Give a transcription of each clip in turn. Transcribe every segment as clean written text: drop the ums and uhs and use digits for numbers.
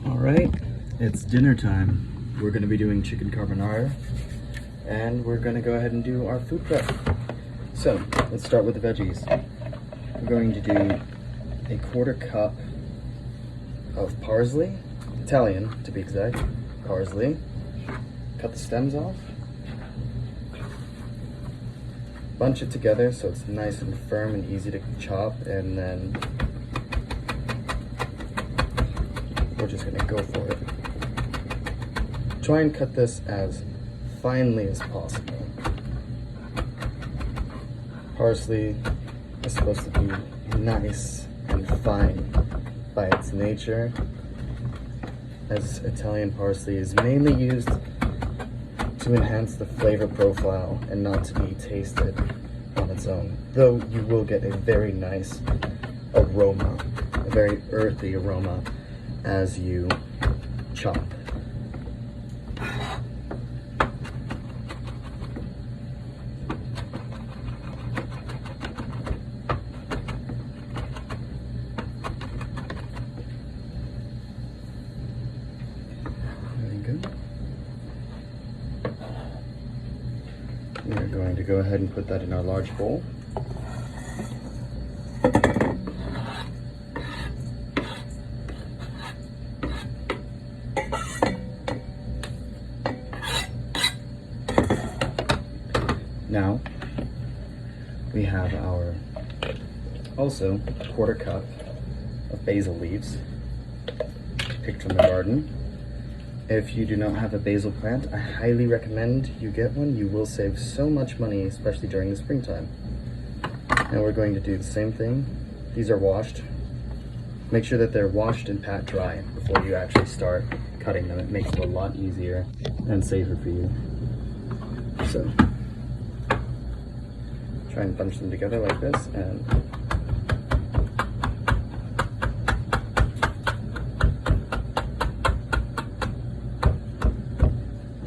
All right, it's dinner time. We're gonna be doing chicken carbonara, and we're gonna go ahead and do our food prep. So let's start with the veggies. We're going to do a 1/4 cup of parsley, Italian to be exact, parsley. Cut the stems off. Bunch it together so it's nice and firm and easy to chop, and then we're just gonna go for it. Try and cut this as finely as possible. Parsley is supposed to be nice and fine by its nature, as Italian parsley is mainly used to enhance the flavor profile and not to be tasted on its own. Though you will get a very nice aroma, a very earthy aroma as you chop. We're going to go ahead and put that in our large bowl. Now, we have our also 1/4 cup of basil leaves picked from the garden. If you do not have a basil plant, I highly recommend you get one. You will save so much money, especially during the springtime. Now we're going to do the same thing. These are washed. Make sure that they're washed and pat dry before you actually start cutting them. It makes it a lot easier and safer for you. So, try and bunch them together like this, and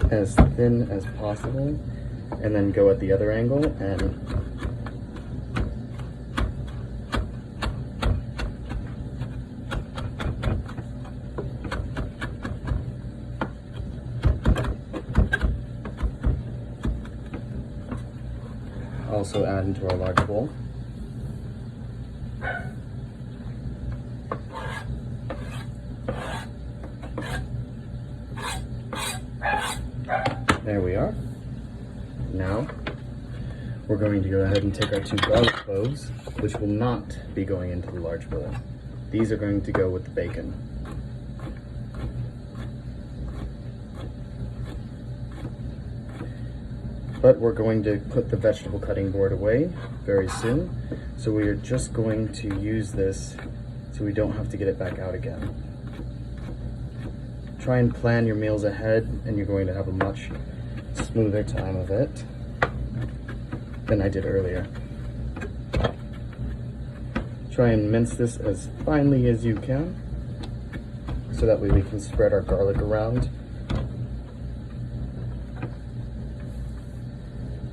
as thin as possible, and then go at the other angle and also add into our large bowl. There we are. Now, we're going to go ahead and take our 2 garlic cloves, which will not be going into the large bowl. These are going to go with the bacon. But we're going to put the vegetable cutting board away very soon, so we are just going to use this so we don't have to get it back out again. Try and plan your meals ahead, and you're going to have a much smoother time of it than I did earlier. Try and mince this as finely as you can, so that way we can spread our garlic around.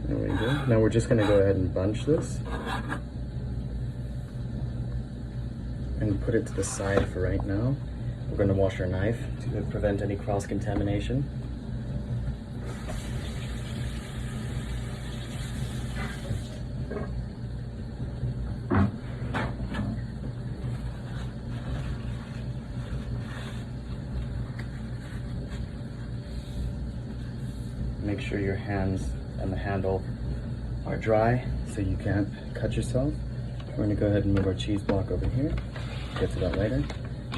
There we go. Now we're just going to go ahead and bunch this and put it to the side for right now. We're going to wash our knife to prevent any cross-contamination. Make sure your hands and the handle are dry so you can't cut yourself. We're going to go ahead and move our cheese block over here. Get to that later.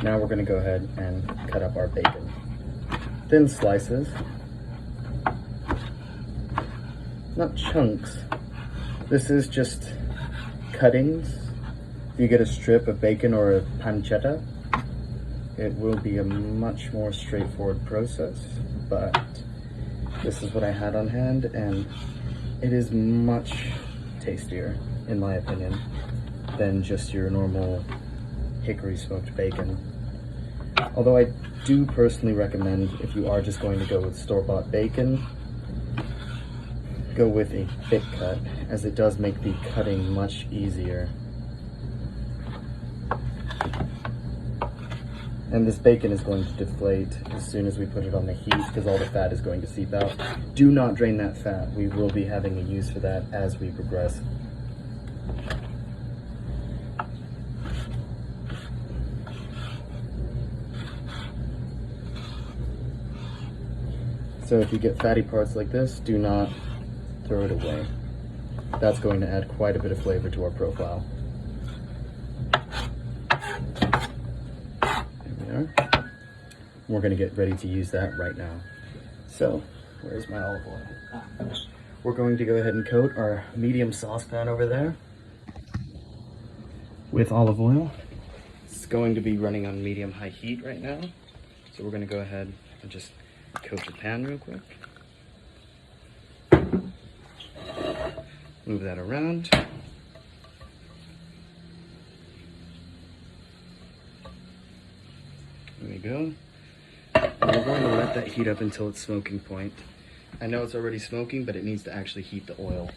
Now we're going to go ahead and cut up our bacon. Thin slices. Not chunks. This is just cuttings. If you get a strip of bacon or a pancetta, it will be a much more straightforward process, but this is what I had on hand, and it is much tastier, in my opinion, than just your normal hickory smoked bacon. Although I do personally recommend, if you are just going to go with store-bought bacon, go with a thick cut, as it does make the cutting much easier. And this bacon is going to deflate as soon as we put it on the heat because all the fat is going to seep out. Do not drain that fat. We will be having a use for that as we progress. So if you get fatty parts like this, do not throw it away. That's going to add quite a bit of flavor to our profile. There we are. We're going to get ready to use that right now. So, where's my olive oil? We're going to go ahead and coat our medium saucepan over there with olive oil. It's going to be running on medium-high heat right now. So we're going to go ahead and just coat the pan real quick. Move that around. There we go. And we're going to let that heat up until its smoking point. I know it's already smoking, but it needs to actually heat the oil.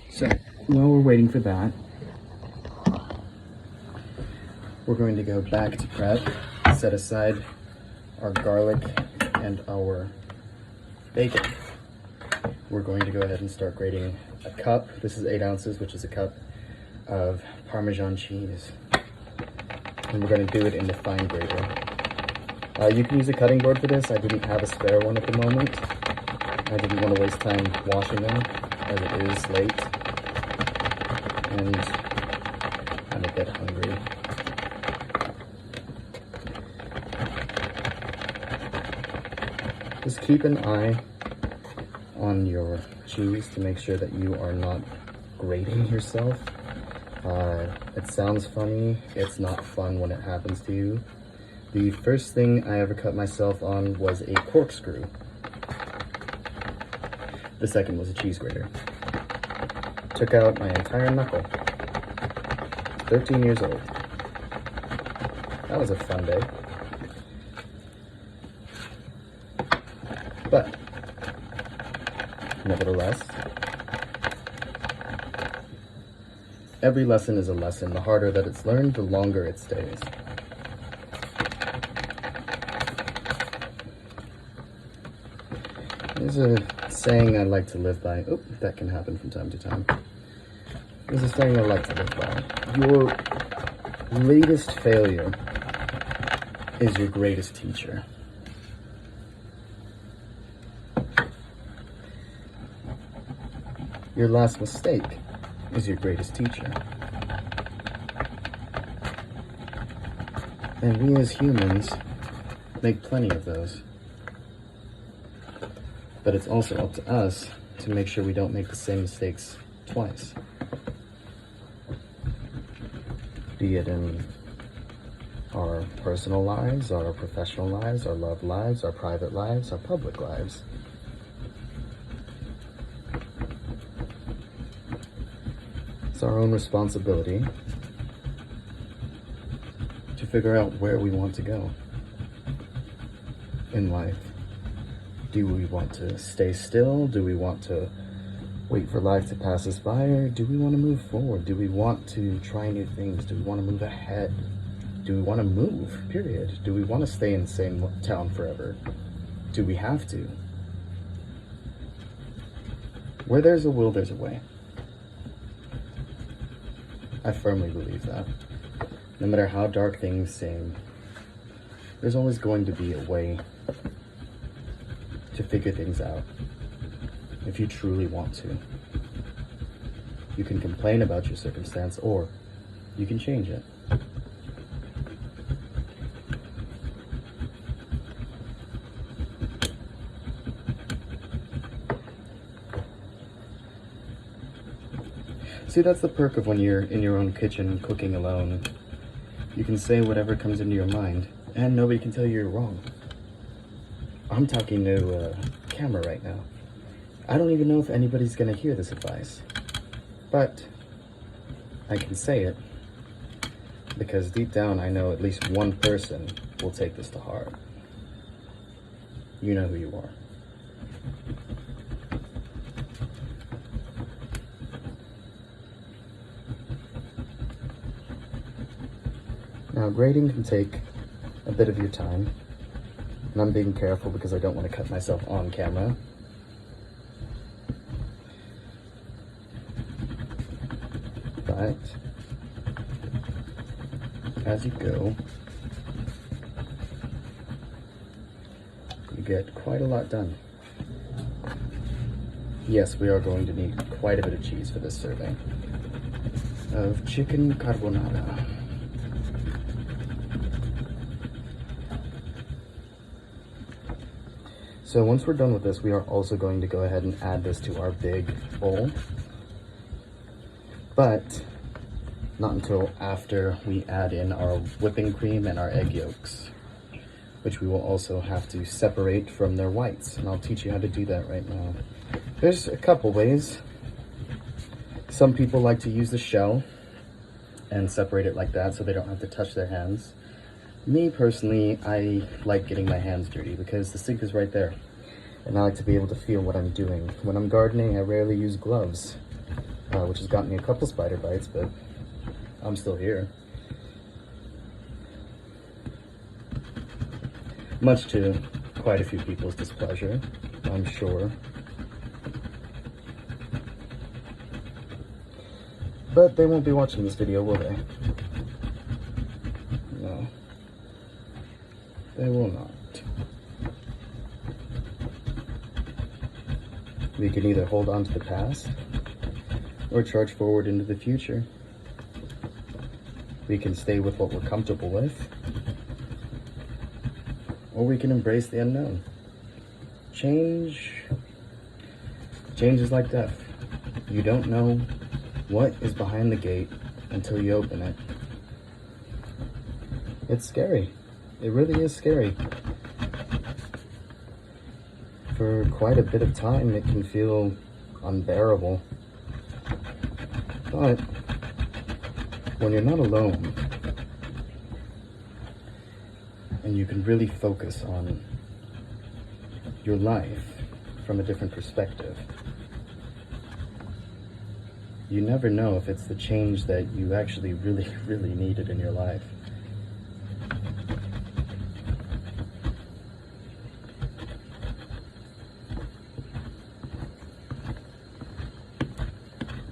So while we're waiting for that, we're going to go back to prep, set aside our garlic and our bacon. We're going to go ahead and start grating a cup. This is 8 ounces, which is a cup of Parmesan cheese. And we're going to do it in the fine grater. You can use a cutting board for this. I didn't have a spare one at the moment. I didn't want to waste time washing them as it is late. And I'm a bit hungry. Just keep an eye on your cheese to make sure that you are not grating yourself. It sounds funny, it's not fun when it happens to you. The first thing I ever cut myself on was a corkscrew. The second was a cheese grater. Took out my entire knuckle. 13 years old. That was a fun day. But, nevertheless, every lesson is a lesson. The harder that it's learned, the longer it stays. There's a saying I like to live by. Oh, that can happen from time to time. There's a saying I like to live by. Your latest failure is your greatest teacher. Your last mistake is your greatest teacher. And we as humans make plenty of those. But it's also up to us to make sure we don't make the same mistakes twice. Be it in our personal lives, our professional lives, our love lives, our private lives, our public lives. It's our own responsibility to figure out where we want to go in life. Do we want to stay still? Do we want to wait for life to pass us by? Or do we want to move forward? Do we want to try new things? Do we want to move ahead? Do we want to move, period? Do we want to stay in the same town forever? Do we have to? Where there's a will, there's a way. I firmly believe that. No matter how dark things seem, there's always going to be a way to figure things out if you truly want to. You can complain about your circumstance, or you can change it. See, that's the perk of when you're in your own kitchen cooking alone. You can say whatever comes into your mind, and nobody can tell you you're wrong. I'm talking to a camera right now. I don't even know if anybody's gonna hear this advice, but I can say it because deep down I know at least one person will take this to heart. You know who you are. Now, grating can take a bit of your time, and I'm being careful because I don't want to cut myself on camera. But as you go, you get quite a lot done. Yes, we are going to need quite a bit of cheese for this serving of chicken carbonara. So once we're done with this, we are also going to go ahead and add this to our big bowl, but not until after we add in our whipping cream and our egg yolks, which we will also have to separate from their whites, and I'll teach you how to do that right now. There's a couple ways. Some people like to use the shell and separate it like that so they don't have to touch their hands. Me personally, I like getting my hands dirty because the sink is right there, and I like to be able to feel what I'm doing. When I'm gardening, I rarely use gloves, which has gotten me a couple spider bites, but I'm still here. Much to quite a few people's displeasure, I'm sure. But they won't be watching this video, will they? No. They will not. We can either hold on to the past or charge forward into the future. We can stay with what we're comfortable with, or we can embrace the unknown. Change is like death. You don't know what is behind the gate until you open it. It's scary. It really is scary. For quite a bit of time, it can feel unbearable. But when you're not alone, and you can really focus on your life from a different perspective, you never know if it's the change that you actually really, really needed in your life.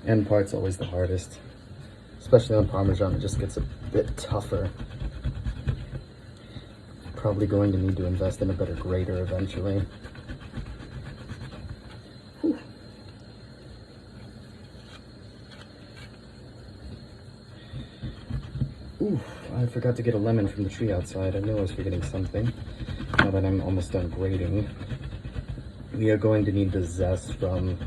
End part's always the hardest, especially on Parmesan. It just gets a bit tougher. Probably going to need to invest in a better grater eventually. Whew. Ooh, I forgot to get a lemon from the tree outside. I knew I was forgetting something. Now that I'm almost done grating, we are going to need the zest from,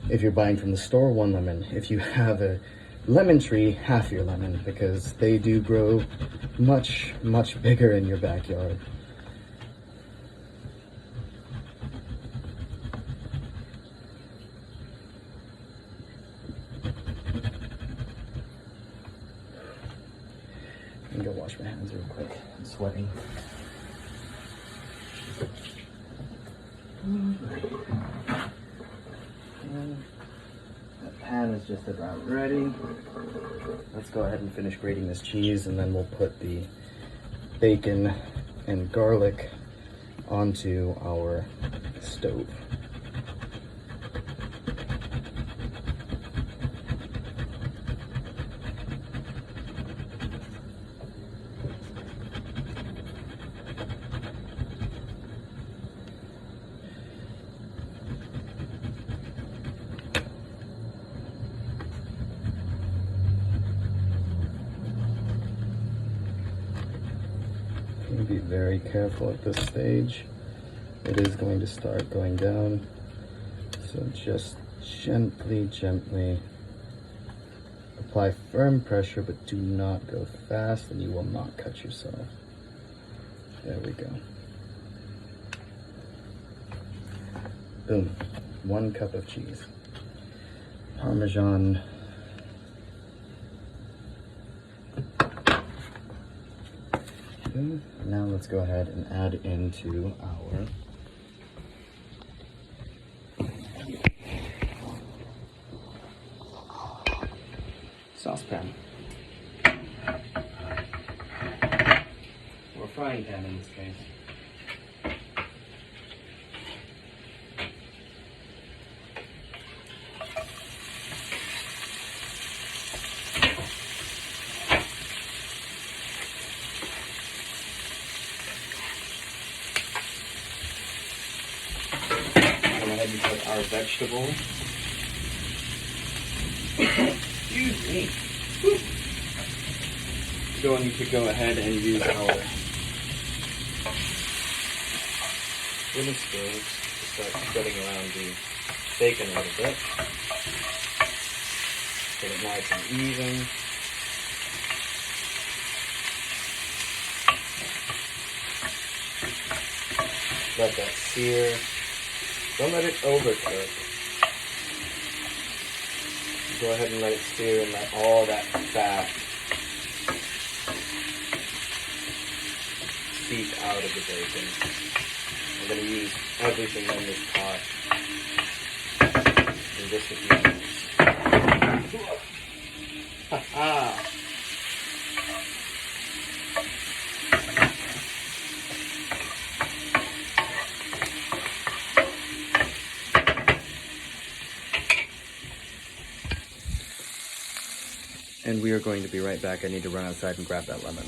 if you're buying from the store, 1 lemon. If you have a lemon tree, half your lemon, because they do grow much, much bigger in your backyard. Let me go wash my hands real quick. I'm sweating. The pan is just about ready. Let's go ahead and finish grating this cheese, and then we'll put the bacon and garlic onto our stove. Be very careful at this stage. It is going to start going down, so just gently apply firm pressure, but do not go fast, and you will not cut yourself. There we go. Boom. 1 cup of cheese. Parmesan. Now let's go ahead and add into our saucepan. frying pan in this case. Go ahead and put our vegetables. Excuse me. Going to go ahead and use our wooden spoons to start spreading around the bacon a little bit. Get it nice and even. Let that sear. Don't let it overcook. Go ahead and let it sear and let all that fat seep out of the bacon. I'm going to use everything in this pot in just a few minutes. Ha-ha! And we are going to be right back. I need to run outside and grab that lemon.